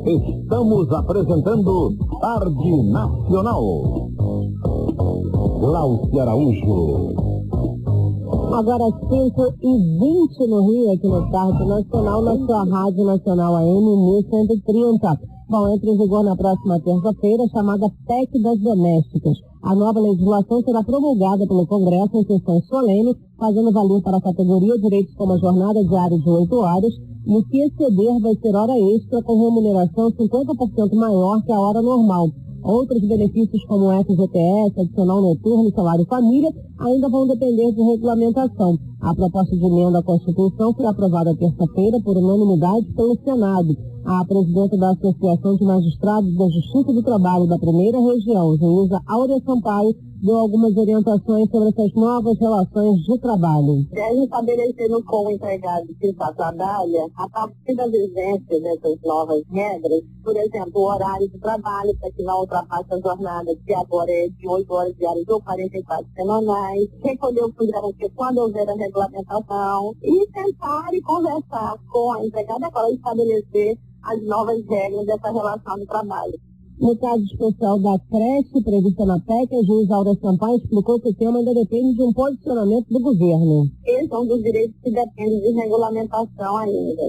Estamos apresentando Tarde Nacional. Glaucia Araújo. Agora 5h20 no Rio, aqui no Tarde Nacional, na sua Rádio Nacional AM 1130. Bom, entra em vigor na próxima terça-feira, chamada PEC das Domésticas. A nova legislação será promulgada pelo Congresso em sessão solene, fazendo valer para a categoria direitos como a jornada diária de 8 horas, e o que exceder vai ser hora extra com remuneração 50% maior que a hora normal. Outros benefícios como FGTS, adicional noturno e salário família ainda vão depender de regulamentação. A proposta de emenda à Constituição foi aprovada terça-feira por unanimidade pelo Senado. A presidenta da Associação de Magistrados da Justiça do Trabalho da Primeira Região, juíza Áurea Sampaio, deu algumas orientações sobre essas novas relações de trabalho. Deve estabelecer com o empregado que já trabalha, a partir da vigência dessas novas regras, por exemplo, o horário de trabalho, para que não ultrapasse a jornada, que agora é de 8 horas diárias ou 44 semanais, recolher o que garantia quando houver a regulamentação, e tentar e conversar com a empregada para estabelecer as novas regras dessa relação de trabalho. No caso especial da creche prevista na PEC, a juíza Áurea Sampaio explicou que o tema ainda depende de um posicionamento do governo. Esses são dos direitos que dependem de regulamentação ainda.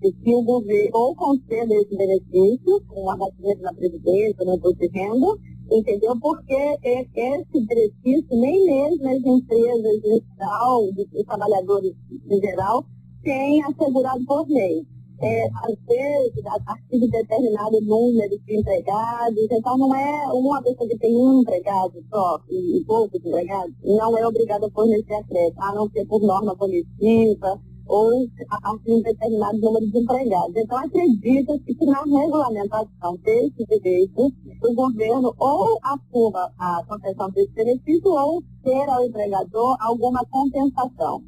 Se o governo ou conceda esse benefício, com um abatimento na Previdência, no imposto de renda, entendeu? Porque esse benefício, nem mesmo as empresas em geral, os trabalhadores em geral, têm assegurado por lei. Às vezes, a partir de determinado número de empregados, então não é uma pessoa que tem um empregado só e poucos empregados, não é obrigada a fornecer a creche, a não ser por norma punitiva ou a partir de um determinado número de empregados. Então, acredita-se que na regulamentação desse direito, o governo ou assuma a concessão desse benefício ou ter ao empregador alguma compensação.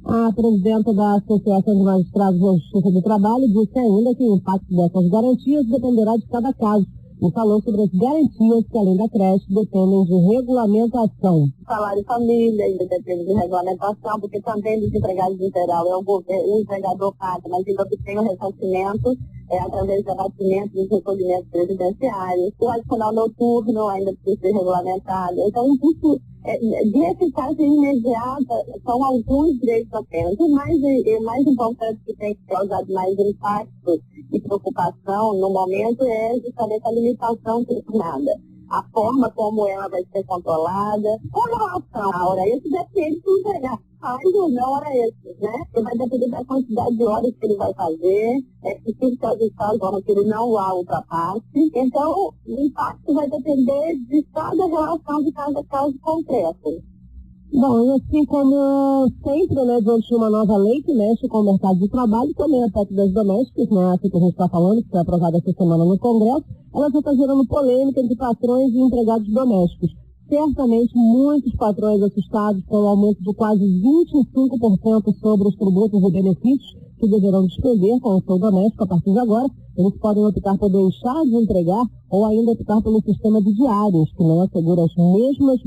A presidenta da Associação de Magistrados da Justiça do Trabalho disse ainda que o impacto dessas garantias dependerá de cada caso e falou sobre as garantias que, além da creche, dependem de regulamentação. Salário família ainda depende de regulamentação, porque também dos empregados em geral é o empregador paga, mas ainda tem o ressarcimento através de abatimento dos recolhimentos presidenciários. O adicional noturno ainda precisa ser regulamentado. Então, isso de eficácia imediata são alguns direitos apenas. O mais importante que tem causado mais impacto e preocupação no momento é justamente a limitação tornada. A forma como ela vai ser controlada, com relação à hora extra, depende do empregado faz ou não hora extra, né? Porque vai depender da quantidade de horas que ele vai fazer, se fica de forma que ele não a ultrapasse. Então, o impacto vai depender de cada relação, de cada caso concreto. Bom, e assim como sempre, né, diante de uma nova lei que mexe com o mercado de trabalho, também a PEC das domésticas, né, assim que a gente está falando, que foi aprovada essa semana no Congresso, ela já está gerando polêmica entre patrões e empregados domésticos. Certamente, muitos patrões assustados com o aumento de quase 25% sobre os tributos e benefícios que deverão despender com o seu doméstico a partir de agora. Eles podem optar por deixar de empregar ou ainda optar pelo sistema de diários, que não assegura as mesmas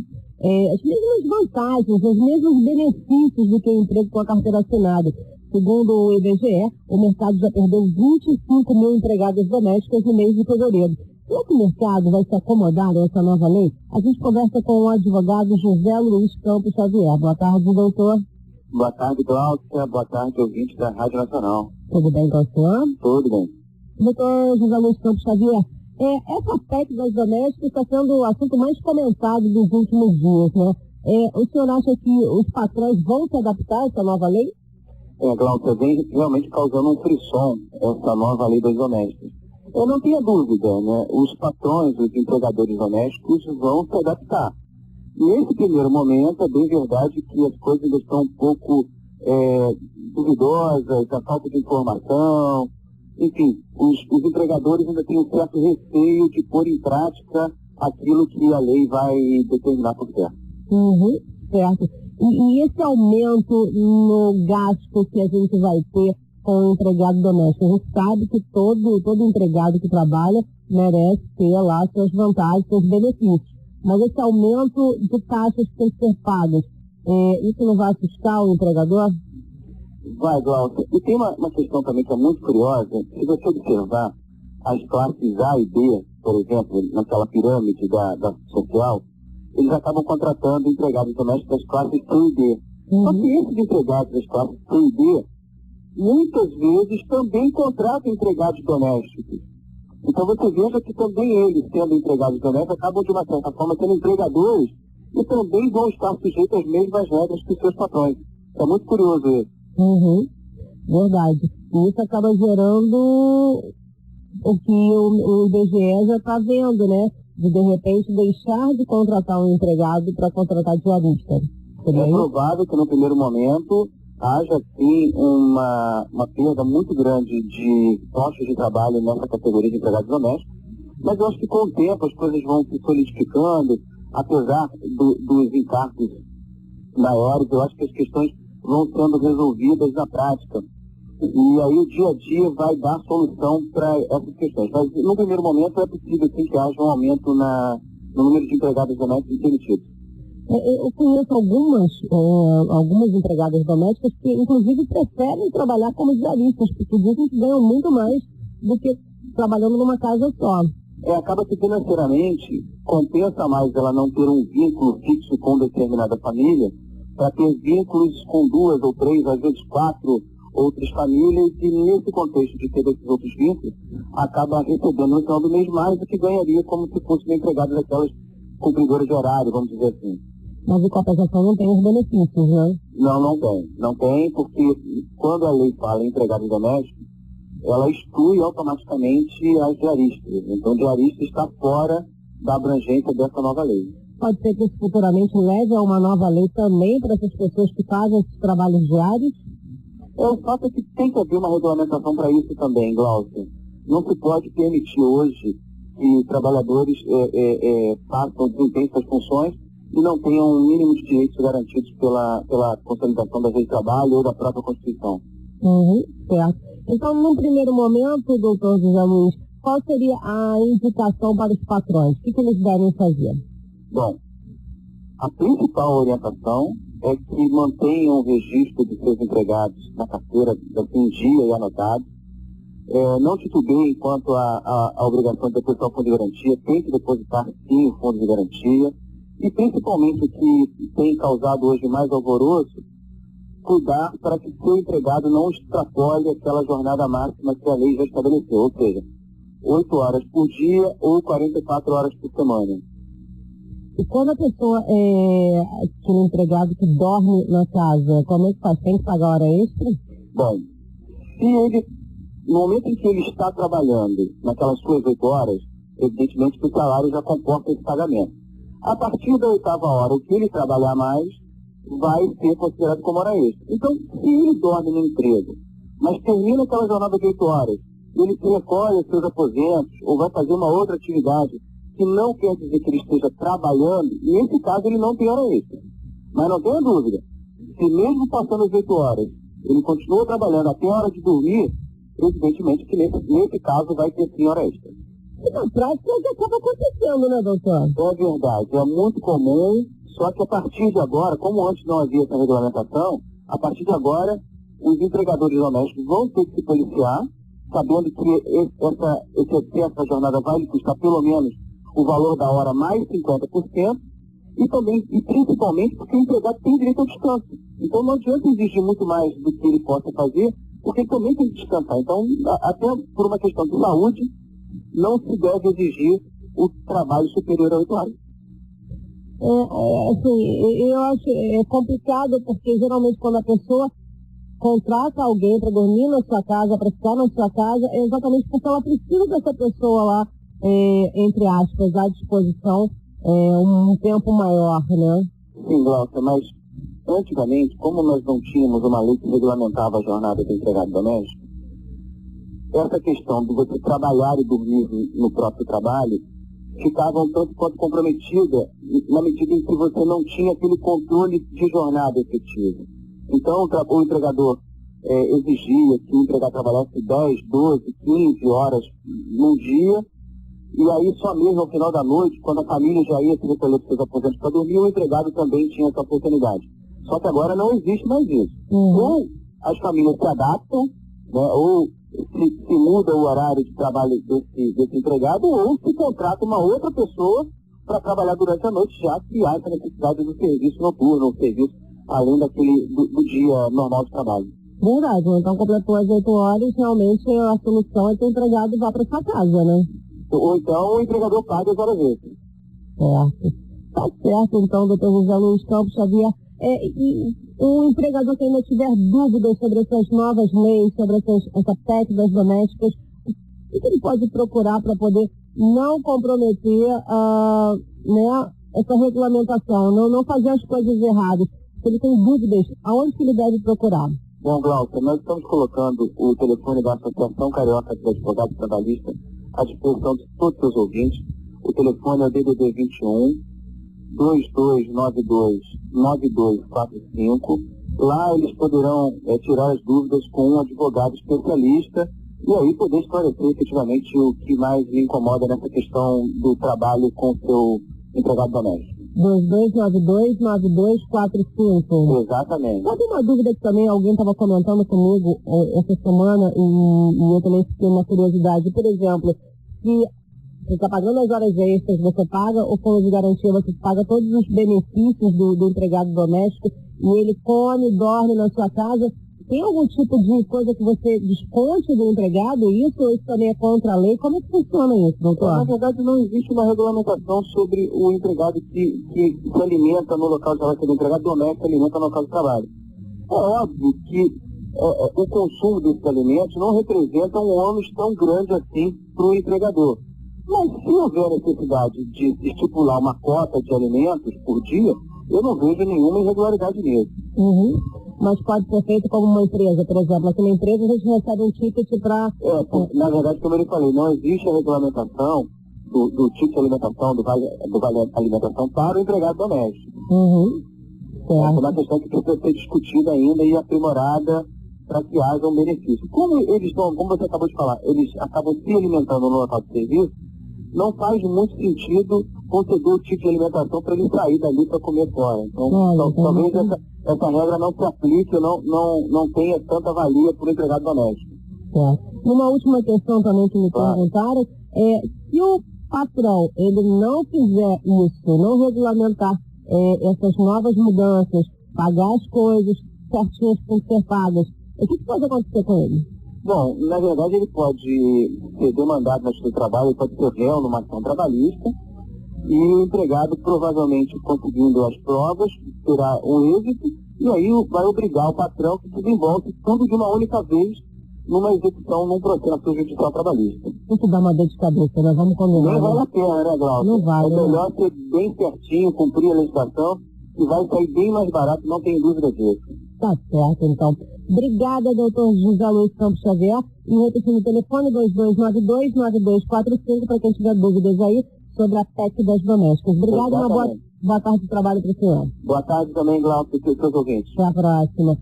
vantagens, os mesmos benefícios do que o emprego com a carteira assinada. Segundo o IBGE, o mercado já perdeu 25 mil empregadas domésticas no mês de fevereiro. Será que o mercado vai se acomodar a essa nova lei? A gente conversa com o advogado José Luiz Campos Xavier. Boa tarde, doutor. Boa tarde, Glaucia. Boa tarde, ouvinte da Rádio Nacional. Tudo bem com o senhor? Tudo bem. Doutor José Luiz Campos Xavier, essa PEC das domésticas está sendo o assunto mais comentado dos últimos dias, né? O senhor acha que os patrões vão se adaptar a essa nova lei? Glaucia, vem realmente causando um frisson essa nova lei das domésticas. Eu não tenho dúvida, né? Os patrões, os empregadores domésticos vão se adaptar. Nesse primeiro momento, é bem verdade que as coisas ainda estão um pouco duvidosas, a falta de informação. Enfim, os empregadores ainda têm um certo receio de pôr em prática aquilo que a lei vai determinar por certo. Certo. E esse aumento no gasto que a gente vai ter com o empregado doméstico? A gente sabe que todo empregado que trabalha merece ter lá suas vantagens, seus benefícios. Mas esse aumento de taxas que tem que ser pagas, isso não vai assustar o empregador? Vai, Glaucia. E tem uma questão também que é muito curiosa. Se você observar, as classes A e B, por exemplo, naquela pirâmide da social, eles acabam contratando empregados domésticos das classes C e D. Só que esses empregados das classes C e D, muitas vezes também contratam empregados domésticos. Então você veja que também eles, sendo empregados domésticos, acabam de uma certa forma sendo empregadores e também vão estar sujeitos às mesmas regras que os seus patrões. É muito curioso isso. Verdade. E isso acaba gerando o que o IBGE já está vendo, né? De repente deixar de contratar um empregado para contratar diarista. É provável que no primeiro momento haja sim uma perda muito grande de postos de trabalho nessa categoria de empregados domésticos, mas eu acho que com o tempo as coisas vão se solidificando, apesar dos encargos maiores, eu acho que as questões vão sendo resolvidas na prática. E aí o dia a dia vai dar solução para essas questões. Mas no primeiro momento é possível sim que haja um aumento no número de empregados domésticos demitidos. Eu conheço algumas empregadas domésticas que inclusive preferem trabalhar como diaristas, porque dizem que ganham muito mais do que trabalhando numa casa só. Acaba que financeiramente compensa mais ela não ter um vínculo fixo com determinada família, para ter vínculos com 2 ou 3, às vezes 4 outras famílias, e nesse contexto de ter esses outros vínculos, acaba recebendo no final do mês mais do que ganharia como se fosse uma empregada daquelas cumpridoras de horário, vamos dizer assim. Mas em compensação não tem os benefícios, né? Não tem, porque quando a lei fala em empregados domésticos, ela exclui automaticamente as diaristas. Então, o diarista está fora da abrangência dessa nova lei. Pode ser que isso futuramente leve a uma nova lei também para essas pessoas que fazem esses trabalhos diários? O fato é que tem que haver uma regulamentação para isso também, Glaucia. Não se pode permitir hoje que trabalhadores desempenhem suas funções e não tenham um mínimo de direitos garantidos pela consolidação da lei de trabalho ou da própria Constituição. Certo. Então, num primeiro momento, doutor José Luiz, qual seria a indicação para os patrões? O que eles devem fazer? Bom, a principal orientação é que mantenham o registro de seus empregados na carteira em dia e anotado. Não titubeiem quanto à obrigação de depositar o fundo de garantia, tem que depositar sim o fundo de garantia. E principalmente o que tem causado hoje mais alvoroço, cuidar para que seu empregado não extrapole aquela jornada máxima que a lei já estabeleceu, ou seja, 8 horas por dia ou 44 horas por semana. E quando a pessoa tem um empregado que dorme na casa, como é que faz? Tem que pagar hora extra? Bom, se ele, no momento em que ele está trabalhando naquelas suas 8 horas, evidentemente que o salário já comporta esse pagamento. A partir da 8ª hora, o que ele trabalhar mais vai ser considerado como hora extra. Então, se ele dorme no emprego, mas termina aquela jornada de 8 horas, ele se recolhe aos seus aposentos ou vai fazer uma outra atividade que não quer dizer que ele esteja trabalhando, nesse caso ele não tem hora extra. Mas não tenha dúvida, se mesmo passando as 8 horas, ele continua trabalhando até a hora de dormir, evidentemente que nesse caso vai ter sim hora extra. E na prática é o que acaba acontecendo, né, doutor? É verdade, é muito comum, só que a partir de agora, como antes não havia essa regulamentação, a partir de agora, os empregadores domésticos vão ter que se policiar, sabendo que esse excesso da jornada vai lhe custar pelo menos o valor da hora mais 50%, e principalmente porque o empregado tem direito ao descanso. Então não adianta exigir muito mais do que ele possa fazer, porque ele também tem que descansar. Então, até por uma questão de saúde, não se deve exigir o trabalho superior a 8 horas. Assim, eu acho complicado, porque geralmente quando a pessoa contrata alguém para dormir na sua casa, para ficar na sua casa, é exatamente porque ela precisa dessa pessoa lá, entre aspas, à disposição um tempo maior, né? Sim, Glaucia, mas antigamente, como nós não tínhamos uma lei que regulamentava a jornada do empregado doméstico, essa questão de você trabalhar e dormir no próprio trabalho ficava um tanto quanto comprometida na medida em que você não tinha aquele controle de jornada efetivo. Então, o empregador exigia que o empregado trabalhasse 10, 12, 15 horas num dia, e aí só mesmo ao final da noite, quando a família já ia se recolher para seus aposentos para dormir, o empregado também tinha essa oportunidade. Só que agora não existe mais isso. Ou as famílias se adaptam, né, ou se muda o horário de trabalho desse empregado ou se contrata uma outra pessoa para trabalhar durante a noite, já que há essa necessidade do serviço noturno, o serviço além do dia normal de trabalho. Verdade, então completou as 8 horas, realmente a solução é que o empregado vá para sua casa, né? Ou então o empregador paga as horas extras. Certo. Tá certo, então, doutor José Luiz Campos Xavier. E o empregador que ainda tiver dúvidas sobre essas novas leis, sobre essa PEC das domésticas, o que ele pode procurar para poder não comprometer essa regulamentação, não fazer as coisas erradas? Se ele tem dúvidas, aonde que ele deve procurar? Bom, Glaucia, nós estamos colocando o telefone da Associação Carioca de Advogados Trabalhistas à disposição de todos os seus ouvintes. O telefone é o DDD 21 2292 9245. Lá eles poderão tirar as dúvidas com um advogado especialista e aí poder esclarecer efetivamente o que mais lhe incomoda nessa questão do trabalho com o seu empregado doméstico. 2292-9245. Exatamente. Só tem uma dúvida que também alguém estava comentando comigo essa semana e eu também fiquei na curiosidade. Por exemplo, se você está pagando as horas extras, você paga o fundo de garantia, você paga todos os benefícios do empregado doméstico e ele come, dorme na sua casa. Tem algum tipo de coisa que você desconte do empregado? Isso ou isso também é contra a lei? Como é que funciona isso, doutor? Na verdade, não existe uma regulamentação sobre o empregado que se alimenta no local de trabalho, que o empregado doméstico se alimenta no local de trabalho. É óbvio que o consumo desses alimentos não representa um ônus tão grande assim para o empregador. Mas se houver necessidade de estipular uma cota de alimentos por dia, eu não vejo nenhuma irregularidade nisso. Uhum. Mas pode ser feito como uma empresa, por exemplo. Aqui na empresa a gente recebe um ticket para... Na verdade, como eu lhe falei, não existe a regulamentação do ticket de alimentação, do vale alimentação para o empregado doméstico. Uhum. É uma questão que precisa ser discutida ainda e aprimorada para que haja um benefício. Como você acabou de falar, eles acabam se alimentando no local de serviço, não faz muito sentido conceder o tipo de alimentação para ele sair dali para comer fora. Então, talvez essa regra não se aplique, não tenha tanta valia para o empregado doméstico. Uma última questão também que me perguntaram se o patrão ele não fizer isso, não regulamentar essas novas mudanças, pagar as coisas certinhas que têm que ser pagas, o que pode acontecer com ele? Bom, na verdade ele pode ser demandado na Justiça do Trabalho, ele pode ser réu numa ação trabalhista e o empregado provavelmente conseguindo as provas terá um êxito e aí vai obrigar o patrão que desembolse tudo de uma única vez numa execução, num processo judicial trabalhista. Isso dá uma dor de cabeça, nós vamos combinar. Nem vale a pena, né, Glaucia? Não vale. É melhor ser bem certinho, cumprir a legislação e vai sair bem mais barato, não tem dúvida disso. Tá certo, então. Obrigada, doutor José Luiz Campos Xavier. E repetindo o telefone 2292-9245 para quem tiver dúvidas aí sobre a PEC das domésticas. Obrigada e uma boa tarde de trabalho para o senhor. Boa tarde também, Glaucia, e seus ouvintes. Até a próxima.